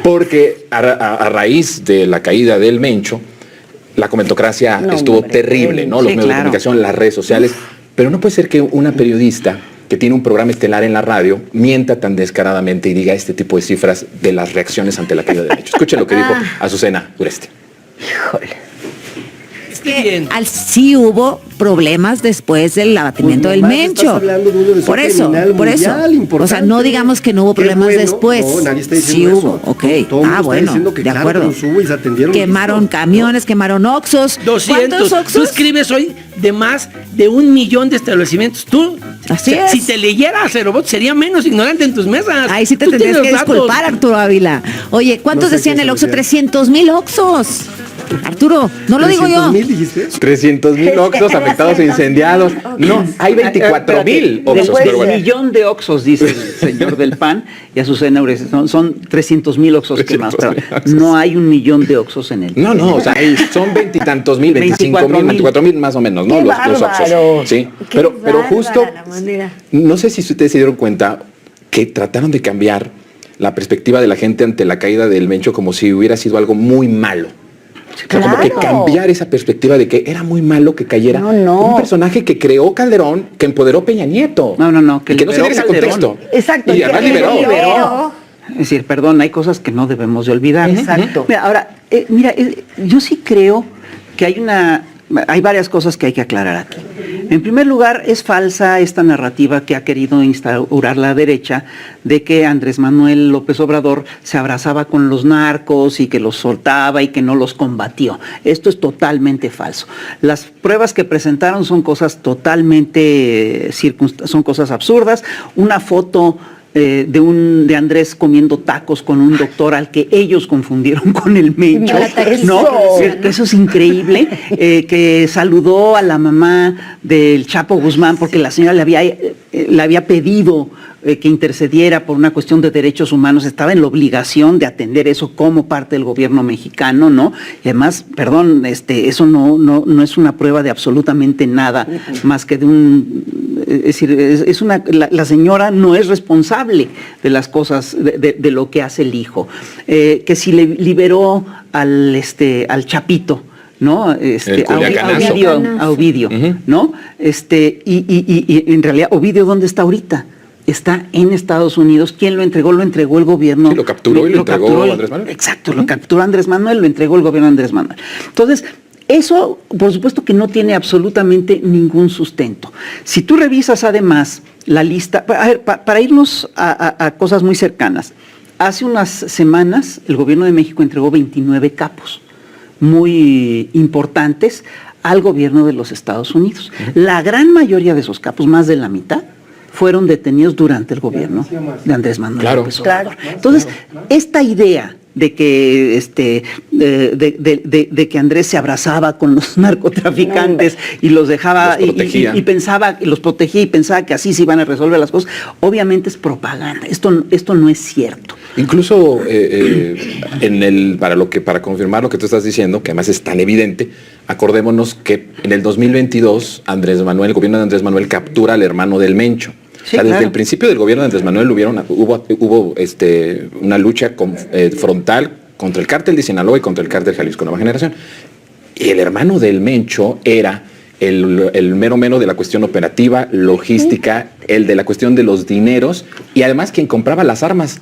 Porque a raíz de la caída del Mencho, la comentocracia estuvo terrible, ¿no? Los medios de comunicación, las redes sociales. Pero no puede ser que una periodista que tiene un programa estelar en la radio mienta tan descaradamente y diga este tipo de cifras de las reacciones ante la caída del Mencho. Escuchen lo que dijo Azucena Uresti. Híjole. Sí hubo problemas después del abatimiento del Mencho. Por eso. O sea, no digamos que no hubo problemas después. No, nadie está diciendo sí eso. hubo, ok. Bueno, de acuerdo. Quemaron camiones, quemaron Oxxos. 200. ¿Cuántos Oxxos? Tú escribes hoy de más de 1 millón de establecimientos. Tú, así es. Si te leyera Acerobot, sería menos ignorante en tus mesas. Ahí sí te tendrías que disculpar, Arturo Ávila. Oye, ¿cuántos decían el Oxxo? 300,000 Oxxos. Arturo, no lo digo yo. 300,000 Oxxos afectados e incendiados. No, hay 24,000 Oxxos. Después de 1 millón de Oxxos, dice el señor del PAN, y Azucena Uresti, son 300,000 Oxxos quemados. No hay 1 millón de Oxxos en él. No, o sea, son 20 y tantos mil, 25,000, 24,000 más o menos, ¿no? Los Oxxos. Sí, pero justo, no sé si ustedes se dieron cuenta que trataron de cambiar la perspectiva de la gente ante la caída del Mencho como si hubiera sido algo muy malo. Claro. Como que cambiar esa perspectiva de que era muy malo que cayera un personaje que creó Calderón, que empoderó Peña Nieto. No, que no se diera ese contexto. Exacto. Y además liberó. Es decir, perdón, hay cosas que no debemos de olvidar. Exacto. Mira, ahora, yo sí creo que hay varias cosas que hay que aclarar aquí. En primer lugar, es falsa esta narrativa que ha querido instaurar la derecha de que Andrés Manuel López Obrador se abrazaba con los narcos y que los soltaba y que no los combatió. Esto es totalmente falso. Las pruebas que presentaron son cosas totalmente son cosas absurdas. Una foto de Andrés comiendo tacos con un doctor al que ellos confundieron con el Mencho, ¿no? Eso es increíble, que saludó a la mamá del Chapo Guzmán porque la señora le había pedido que intercediera por una cuestión de derechos humanos, estaba en la obligación de atender eso como parte del gobierno mexicano, ¿no? Y además, perdón, eso no es una prueba de absolutamente nada más que es decir, la señora no es responsable de las cosas, de lo que hace el hijo. Que si le liberó al Chapito, ¿no? A Ovidio, ¿no? Y en realidad, Ovidio, ¿dónde está ahorita? Está en Estados Unidos. ¿Quién lo entregó? Lo entregó el gobierno. Sí, lo capturó y lo entregó Andrés Manuel. Exacto, lo capturó Andrés Manuel, lo entregó el gobierno de Andrés Manuel. Entonces, eso, por supuesto que no tiene absolutamente ningún sustento. Si tú revisas además la lista, para irnos a cosas muy cercanas, hace unas semanas el gobierno de México entregó 29 capos muy importantes al gobierno de los Estados Unidos. La gran mayoría de esos capos, más de la mitad, fueron detenidos durante el gobierno de Andrés Manuel López Obrador. Entonces, esta idea de que de que Andrés se abrazaba con los narcotraficantes y los dejaba y pensaba, los protegía y pensaba que así se iban a resolver las cosas, obviamente es propaganda. Esto no es cierto. Incluso para confirmar lo que tú estás diciendo, que además es tan evidente, acordémonos que en el 2022 el gobierno de Andrés Manuel captura al hermano del Mencho. Sí, desde el principio del gobierno de Andrés Manuel hubo una lucha frontal contra el cártel de Sinaloa y contra el cártel Jalisco Nueva Generación. Y el hermano del Mencho era el mero meno de la cuestión operativa, logística, el de la cuestión de los dineros y además quien compraba las armas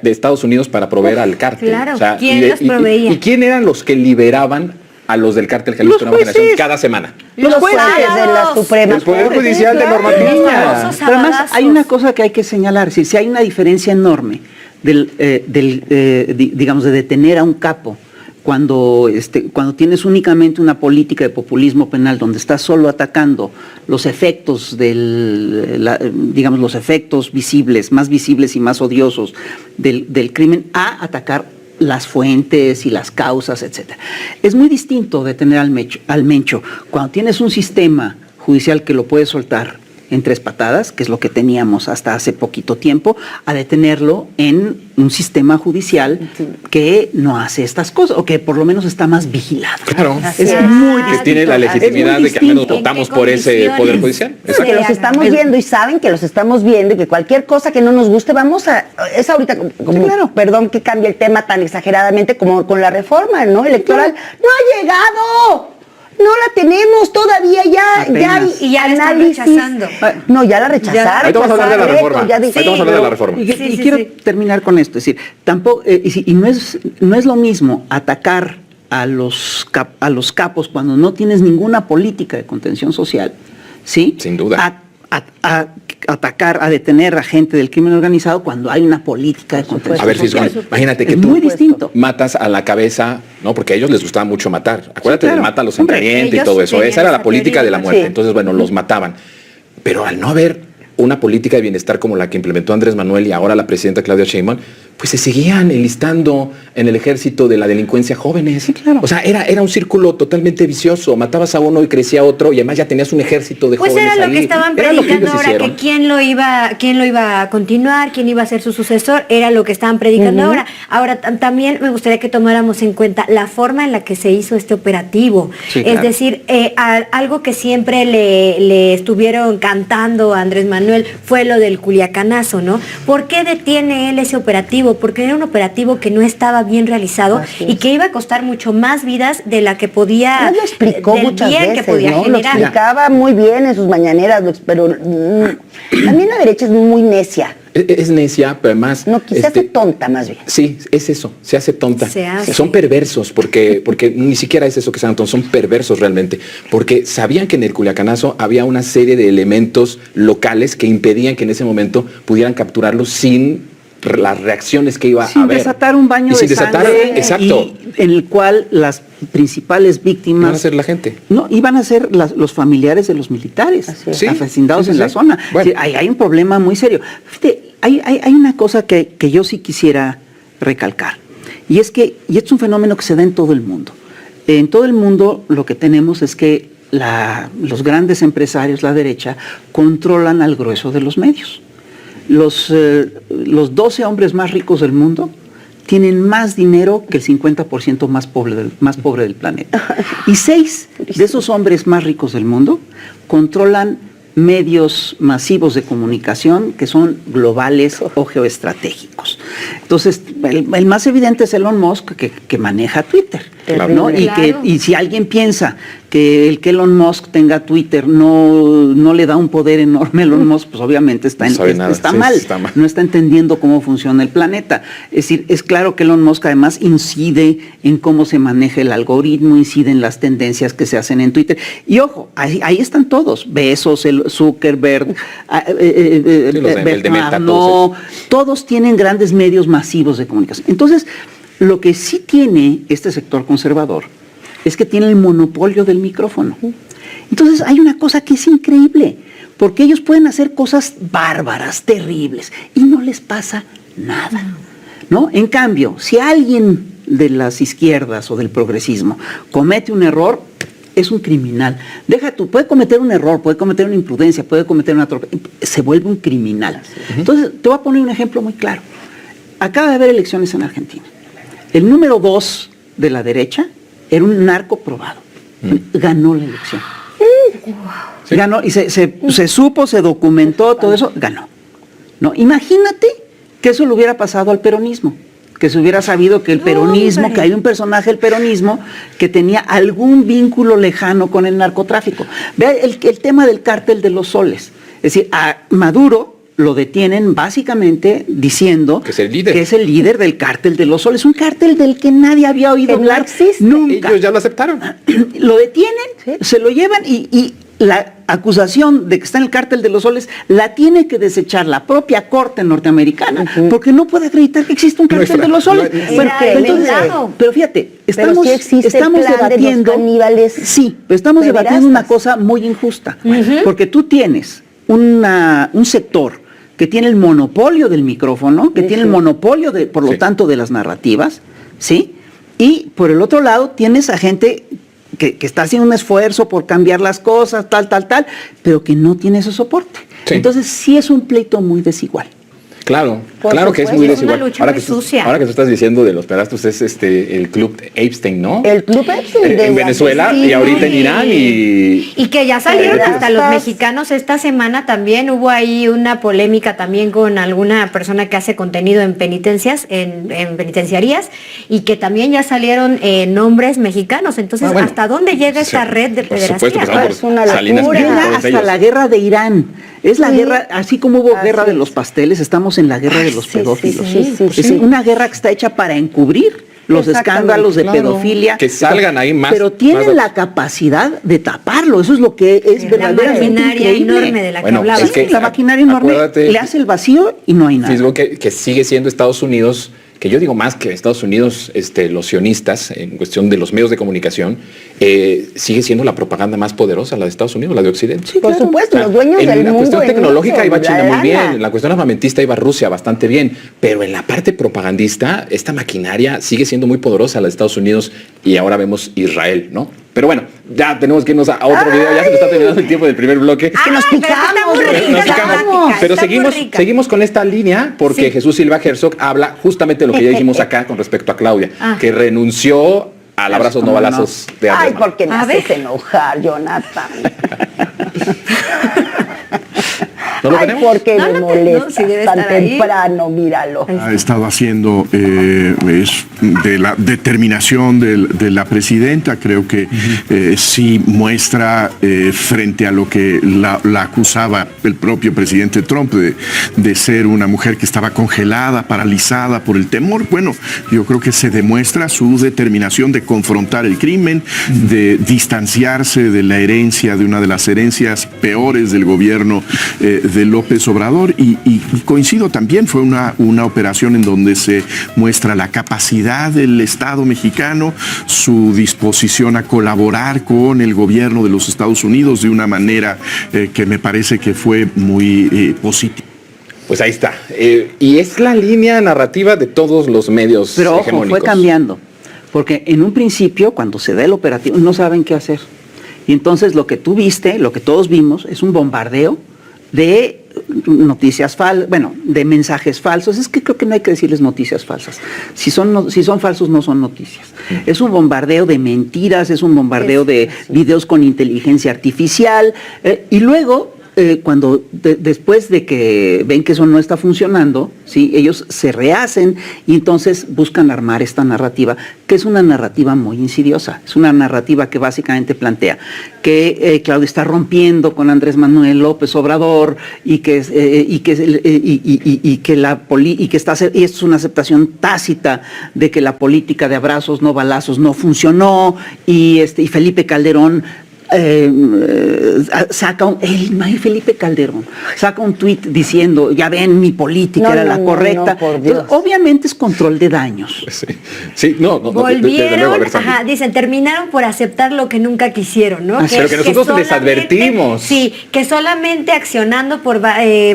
de Estados Unidos para proveer al cártel. Claro, ¿quién las proveía? ¿Y quién eran los que liberaban a los del cártel Jalisco Nueva Generación cada semana? Los jueces de la Suprema. El Poder Judicial de Norma Piña. Pero además hay una cosa que hay que señalar, si hay una diferencia enorme digamos, de detener a un capo cuando tienes únicamente una política de populismo penal donde estás solo atacando los efectos digamos, los efectos visibles, más visibles y más odiosos del crimen, a atacar las fuentes y las causas, etcétera. Es muy distinto detener al Mencho cuando tienes un sistema judicial que lo puede soltar en 3 patadas, que es lo que teníamos hasta hace poquito tiempo, a detenerlo en un sistema judicial que no hace estas cosas, o que por lo menos está más vigilado. Claro. Es muy que tiene la legitimidad de que al menos votamos por ese Poder Judicial. Que los estamos viendo y saben que los estamos viendo y que cualquier cosa que no nos guste es ahorita como claro. Perdón que cambie el tema tan exageradamente como con la reforma, ¿no? Electoral. Claro. ¡No ha llegado! No la tenemos todavía, ya hay y ya la están análisis. rechazando. No, ya la rechazaron. Ahorita vamos a hablar de la reforma. Ahorita vamos a hablar de la reforma. Y quiero terminar con esto, es decir, tampoco y no es lo mismo atacar a los capos cuando no tienes ninguna política de contención social, ¿sí? Sin duda. A atacar, a detener a gente del crimen organizado cuando hay una política de contención A ver, social. Fisgón, imagínate que Es tú muy distinto. matas a la cabeza, ¿no? Porque a ellos les gustaba mucho matar. Acuérdate claro. de mata a los en Hombre, caliente y ellos todo eso. tenían Esa era la esa política de la teoría. muerte. Sí. Entonces, bueno, los mataban. Pero al no haber una política de bienestar como la que implementó Andrés Manuel y ahora la presidenta Claudia Sheinbaum, pues se seguían enlistando en el ejército de la delincuencia jóvenes. Sí, claro. O sea, era un círculo totalmente vicioso. Matabas a uno y crecía otro y además ya tenías un ejército de Pues jóvenes era lo ahí. que estaban Era lo que predicando ellos ahora, hicieron. que quién lo iba a continuar, quién iba a ser su sucesor, era lo que estaban predicando ahora. Ahora, también me gustaría que tomáramos en cuenta la forma en la que se hizo este operativo. Sí, es claro. decir, algo que siempre le estuvieron cantando a Andrés Manuel fue lo del Culiacanazo, ¿no? ¿Por qué detiene él ese operativo? Porque era un operativo que no estaba bien realizado y que iba a costar mucho más vidas de la que podía, Él lo explicó del muchas bien veces, que podía ¿no? Lo generar. explicaba muy bien en sus mañaneras, pero también la derecha es muy necia. Es necia, pero además... No, quizás se hace tonta más bien. Sí, es eso, se hace tonta. Se hace. Son perversos, porque ni siquiera es eso que sean tontos, son perversos realmente, porque sabían que en el Culiacanazo había una serie de elementos locales que impedían que en ese momento pudieran capturarlos sin las reacciones que iba a haber. Sin desatar un baño y sin de desatar, sangre, exacto. y en el cual las principales víctimas Van a ser la gente. No, iban a ser los familiares de los militares Sí. asesinados Sí, en la sí. zona. Bueno. Sí, hay un problema muy serio. Fíjate, hay una cosa que yo sí quisiera recalcar, y es que, y es un fenómeno que se da en todo el mundo. En todo el mundo lo que tenemos es que los grandes empresarios, la derecha, controlan al grueso de los medios. Los 12 hombres más ricos del mundo tienen más dinero que el 50% más pobre del planeta. Y 6 de esos hombres más ricos del mundo controlan medios masivos de comunicación que son globales o geoestratégicos. Entonces, el más evidente es Elon Musk, que maneja Twitter, ¿no? Claro. Y si alguien piensa que el que Elon Musk tenga Twitter no le da un poder enorme a Elon Musk, pues obviamente está mal, no está entendiendo cómo funciona el planeta. Es decir, es claro que Elon Musk además incide en cómo se maneja el algoritmo, incide en las tendencias que se hacen en Twitter. Y ojo, ahí están todos, Bezos, Zuckerberg, todos tienen grandes medios masivos de comunicación. Entonces, lo que sí tiene este sector conservador es que tiene el monopolio del micrófono. Entonces hay una cosa que es increíble, porque ellos pueden hacer cosas bárbaras, terribles, y no les pasa nada, ¿no? En cambio, si alguien de las izquierdas o del progresismo comete un error, es un criminal. Puede cometer un error, puede cometer una imprudencia, puede cometer una se vuelve un criminal. Entonces, te voy a poner un ejemplo muy claro. Acaba de haber elecciones en Argentina. El número 2 de la derecha era un narco probado. Ganó la elección. Sí. Ganó y se supo, se documentó, todo eso, ganó. ¿No? Imagínate que eso le hubiera pasado al peronismo, que se hubiera sabido que el peronismo, que hay un personaje del peronismo que tenía algún vínculo lejano con el narcotráfico. Vea el tema del cártel de los soles. Es decir, a Maduro lo detienen básicamente diciendo que es el líder del cártel de los soles, un cártel del que nadie había oído hablar nunca. Ellos ya lo aceptaron. Lo detienen, se lo llevan y la acusación de que está en el cártel de los soles la tiene que desechar la propia corte norteamerena, porque no puede acreditar que existe un cártel de los soles. Pero fíjate, estamos debatiendo, una cosa muy injusta, porque tú tienes un sector que tiene el monopolio del micrófono, que tiene el monopolio, por lo tanto, de las narrativas, ¿sí? Y por el otro lado tienes a gente que está haciendo un esfuerzo por cambiar las cosas, tal, pero que no tiene ese soporte. Sí. Entonces sí es un pleito muy desigual. Claro, Por claro que es muy supuesto, desigual. es una lucha muy sucia. Ahora que tú estás diciendo de los pedastos, es el club Epstein, ¿no? El club Epstein En Venezuela Sí, y ahorita en Irán y que ya salieron Pero hasta los estas- mexicanos esta semana también. Hubo ahí una polémica también con alguna persona que hace contenido en penitencias, en penitenciarías, y que también ya salieron nombres mexicanos. Entonces, bueno. ¿hasta dónde llega esta Sí, red de por supuesto, pederastía? pues, Es una Salinas locura. Pliego, Llega todos hasta ellos. la guerra de Irán. Es la Sí. guerra, así como hubo Así guerra de es. los pasteles, estamos en la guerra de los sí, pedófilos. sí, Es una guerra que está hecha para encubrir los Exactamente, escándalos de claro. pedofilia. Que salgan ahí más- Pero tienen más- la capacidad de taparlo. Eso es lo que es La verdaderamente maquinaria increíble. enorme de la que Bueno, hablaba. es que- La maquinaria enorme acuérdate- le hace el vacío y no hay nada. Fisgo, que sigue siendo Estados Unidos, que yo digo más que Estados Unidos, los sionistas, en cuestión de los medios de comunicación, sigue siendo la propaganda más poderosa, la de Estados Unidos, la de Occidente. Por supuesto, los dueños en del la mundo. cuestión en tecnológica eso, iba China muy lana. bien, en la cuestión armamentista iba Rusia bastante bien, pero en la parte propagandista, esta maquinaria sigue siendo muy poderosa, la de Estados Unidos, y ahora vemos Israel, ¿no? Pero bueno, ya tenemos que irnos a otro video, ya se nos está terminando el tiempo del primer bloque. que nos Ay, pero está picamos, muy nos rica Nos la picamos. plática, Pero está muy seguimos, rica. seguimos con esta línea porque Sí. Jesús Silva Herzog habla justamente de lo que ya dijimos acá con respecto a Claudia, que renunció al abrazos no ¿Cómo no? balazos de Ay, Andrés Manuel. porque me A haces ver. enojar, Jonathan. ¿No lo Ay, tenemos? porque No, me no, molesta sí debe tan estar ahí. temprano, míralo. Ha estado haciendo es de la determinación de la presidenta. Creo que sí muestra frente a lo que la acusaba el propio presidente Trump de ser una mujer que estaba congelada, paralizada por el temor. Bueno, yo creo que se demuestra su determinación de confrontar el crimen, de distanciarse de la herencia, de una de las herencias peores del gobierno de López Obrador, y coincido también, fue una operación en donde se muestra la capacidad del Estado mexicano, su disposición a colaborar con el gobierno de los Estados Unidos de una manera que me parece que fue muy positiva. Pues ahí está. Y es la línea narrativa de todos los medios Pero ojo, hegemónicos. fue cambiando. Porque en un principio, cuando se da el operativo, no saben qué hacer. Y entonces lo que tú viste, lo que todos vimos, es un bombardeo de noticias falsas, bueno, de mensajes falsos. Es que creo que no hay que decirles noticias falsas. Si son falsos, no son noticias. Es un bombardeo de mentiras, es un bombardeo de videos con inteligencia artificial. Y luego, cuando después de que ven que eso no está funcionando, ¿sí? Ellos se rehacen y entonces buscan armar esta narrativa, que es una narrativa muy insidiosa. Es una narrativa que básicamente plantea que Claudia está rompiendo con Andrés Manuel López Obrador y que es una aceptación tácita de que la política de abrazos no balazos no funcionó, y Felipe Calderón Felipe Calderón saca un tuit diciendo, ya ven, mi política era la correcta. No, por Dios. Entonces, obviamente es control de daños. Sí, no, desde Volvieron, luego, a ver, Sandy. dicen, terminaron por aceptar lo que nunca quisieron, ¿no? Así Pero que nosotros les advertimos. Sí, que solamente accionando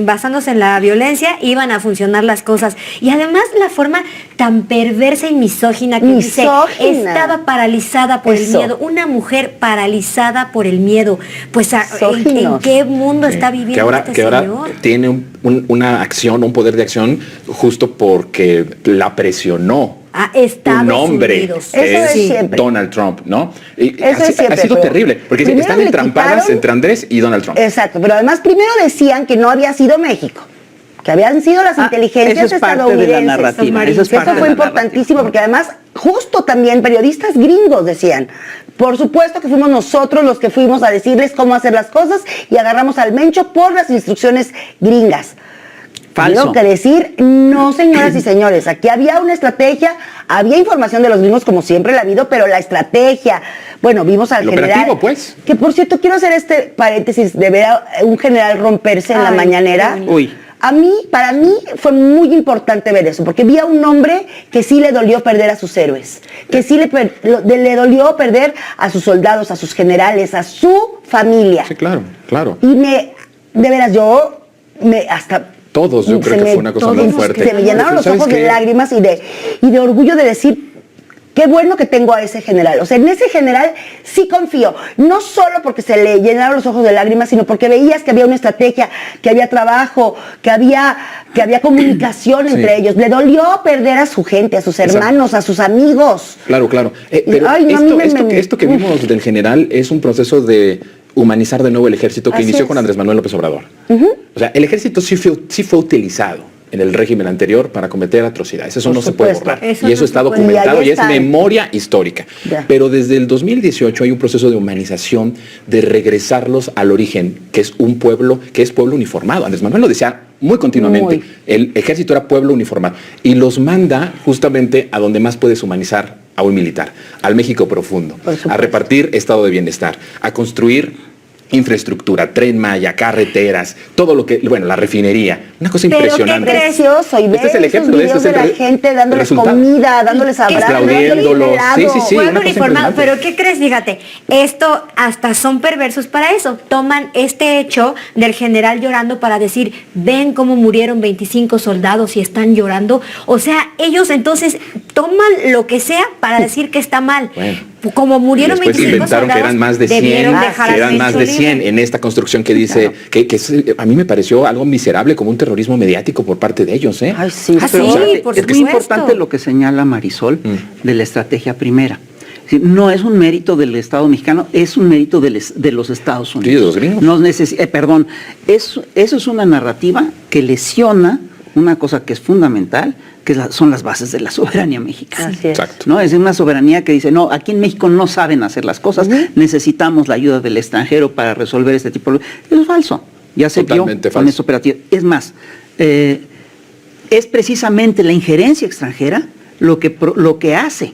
basándose en la violencia iban a funcionar las cosas. Y además la forma tan perversa y misógina que dice, Misógina. estaba paralizada por el Eso. miedo. Una mujer paralizada por el miedo. Pues, ¿en Misóginos. qué mundo está viviendo que ahora señor? tiene una acción, un poder de acción, justo porque la presionó A Estados un hombre, Unidos. Eso es siempre. Donald Trump, ¿no? Y Eso es siempre, ha sido pero terrible, porque primero están le entrampadas quitaron- entre Andrés y Donald Trump. Exacto, pero además primero decían que no había sido México, que habían sido las inteligencias eso es parte de la estadounidenses. narrativa, eso es Eso parte de fue la importantísimo, porque además justo también periodistas gringos decían, por supuesto que fuimos nosotros los que fuimos a decirles cómo hacer las cosas y agarramos al Mencho por las instrucciones gringas. Falso. Tengo que decir, no, señoras y señores, aquí había una estrategia, había información de los gringos como siempre la ha habido, pero la estrategia, bueno, vimos al El general, operativo, pues. que por cierto quiero hacer este paréntesis de ver a un general romperse en la Ay, mañanera. qué bonito. Uy. Para mí fue muy importante ver eso, porque vi a un hombre que sí le dolió perder a sus héroes, que sí le dolió perder a sus soldados, a sus generales, a su familia. Sí, claro, claro. Y de veras, hasta Todos, yo creo que fue una cosa muy fuerte. Se me llenaron los ¿Sabes ojos de qué? lágrimas y de orgullo de decir, qué bueno que tengo a ese general. O sea, en ese general sí confío. No solo porque se le llenaron los ojos de lágrimas, sino porque veías que había una estrategia, que había trabajo, que había comunicación entre ellos. Le dolió perder a su gente, a sus hermanos, a sus amigos. Claro. Pero esto que vimos del general es un proceso de humanizar de nuevo el ejército que inició con Andrés Manuel López Obrador. O sea, el ejército sí fue utilizado en el régimen anterior para cometer atrocidades. Eso no se puede borrar. Y eso está documentado y es memoria histórica. Pero desde el 2018 hay un proceso de humanización, de regresarlos al origen, que es un pueblo, que es pueblo uniformado. Andrés Manuel lo decía muy continuamente. El ejército era pueblo uniformado. Y los manda justamente a donde más puedes humanizar a un militar, al México profundo, a repartir estado de bienestar, a construir infraestructura, Tren Maya, carreteras, todo lo que, bueno, la refinería, una cosa impresionante. Qué precioso, y ver es el ejemplo de esto, de la gente dándoles comida, dándoles abrazos, aplaudiéndolos. Sí. Pueblo uniformado, pero ¿qué crees? Fíjate, esto hasta son perversos para eso. Toman este hecho del general llorando para decir, ven cómo murieron 25 soldados y están llorando. O sea, ellos entonces toman lo que sea para decir que está mal. Bueno. Como murieron 25 inventaron soldados, que eran más de 100, en esta construcción que dice que a mí me pareció algo miserable, como un terrorismo mediático por parte de ellos. Ay, sí, pero, es muy importante lo que señala Marisol de la estrategia primera. No es un mérito del Estado mexicano, es un mérito de los Estados Unidos. Sí, de los gringos. Eso es una narrativa que lesiona una cosa que es fundamental, que son las bases de la soberanía mexicana. Exacto. ¿No? Es una soberanía que dice, no, aquí en México no saben hacer las cosas, necesitamos la ayuda del extranjero para resolver este tipo de... Eso es falso. Ya se vio con esta operativa. Es más, es precisamente la injerencia extranjera lo que hace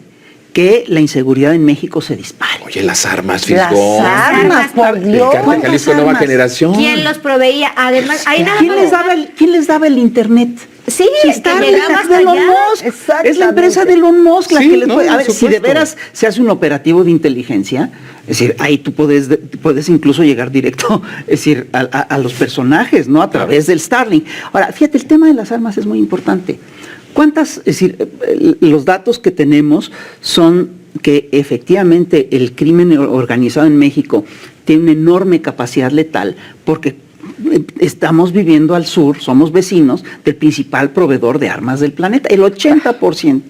que la inseguridad en México se dispare. Oye, las armas, Fisgón. Las armas, por Dios. El cártel Jalisco Nueva Generación. ¿Quién los proveía? Además, hay nada ¿Quién les daba el internet? Sí, está de Elon Musk. Es la empresa de Elon Musk la que les puede... A ver, si de veras se hace un operativo de inteligencia, es decir, ahí tú puedes incluso llegar directo, es decir, a los personajes, ¿no? A través del Starlink. Ahora, fíjate, el tema de las armas es muy importante. Es decir, los datos que tenemos son que efectivamente el crimen organizado en México tiene una enorme capacidad letal porque estamos viviendo al sur, somos vecinos del principal proveedor de armas del planeta. El 80%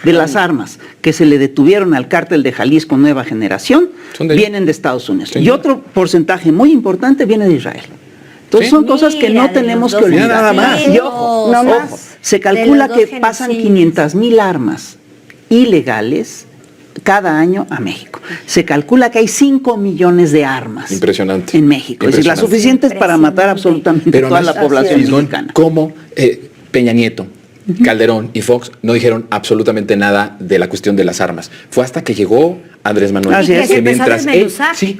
de las armas que se le detuvieron al cártel de Jalisco Nueva Generación vienen de Estados Unidos. Y otro porcentaje muy importante viene de Israel. Entonces son cosas que no tenemos que olvidar. Nada más. Y ojo, se calcula que pasan 500,000 armas ilegales cada año a México. Se calcula que hay 5 millones de armas. Impresionante. En México. Es decir, las suficientes para matar absolutamente toda la población mexicana. Como Peña Nieto, Calderón y Fox no dijeron absolutamente nada de la cuestión de las armas. Fue hasta que llegó Andrés Manuel. Que mientras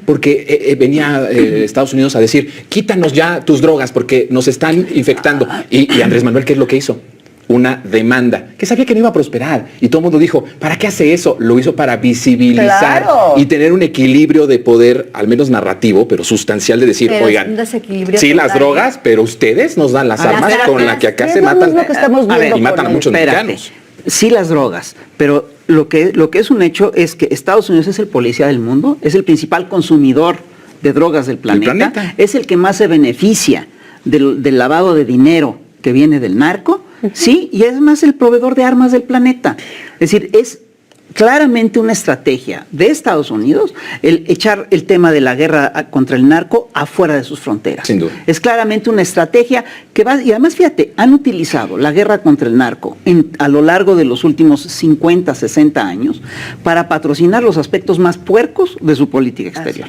porque venía Estados Unidos a decir, quítanos ya tus drogas porque nos están infectando. Y Andrés Manuel, ¿qué es lo que hizo? Una demanda que sabía que no iba a prosperar y todo el mundo dijo, ¿para qué hace eso? Lo hizo para visibilizar y tener un equilibrio de poder, al menos narrativo, pero sustancial, de decir, oigan, sí, las drogas, pero ustedes nos dan las armas con las que acá se matan y matan a muchos mexicanos. Sí, las drogas, pero lo que es un hecho es que Estados Unidos es el policía del mundo, es el principal consumidor de drogas del planeta. Es el que más se beneficia del lavado de dinero que viene del narco. Sí, y es más el proveedor de armas del planeta. Es decir, es claramente una estrategia de Estados Unidos el echar el tema de la guerra contra el narco afuera de sus fronteras. Sin duda. Es claramente una estrategia que va, y además fíjate, han utilizado la guerra contra el narco a lo largo de los últimos 50, 60 años para patrocinar los aspectos más puercos de su política exterior.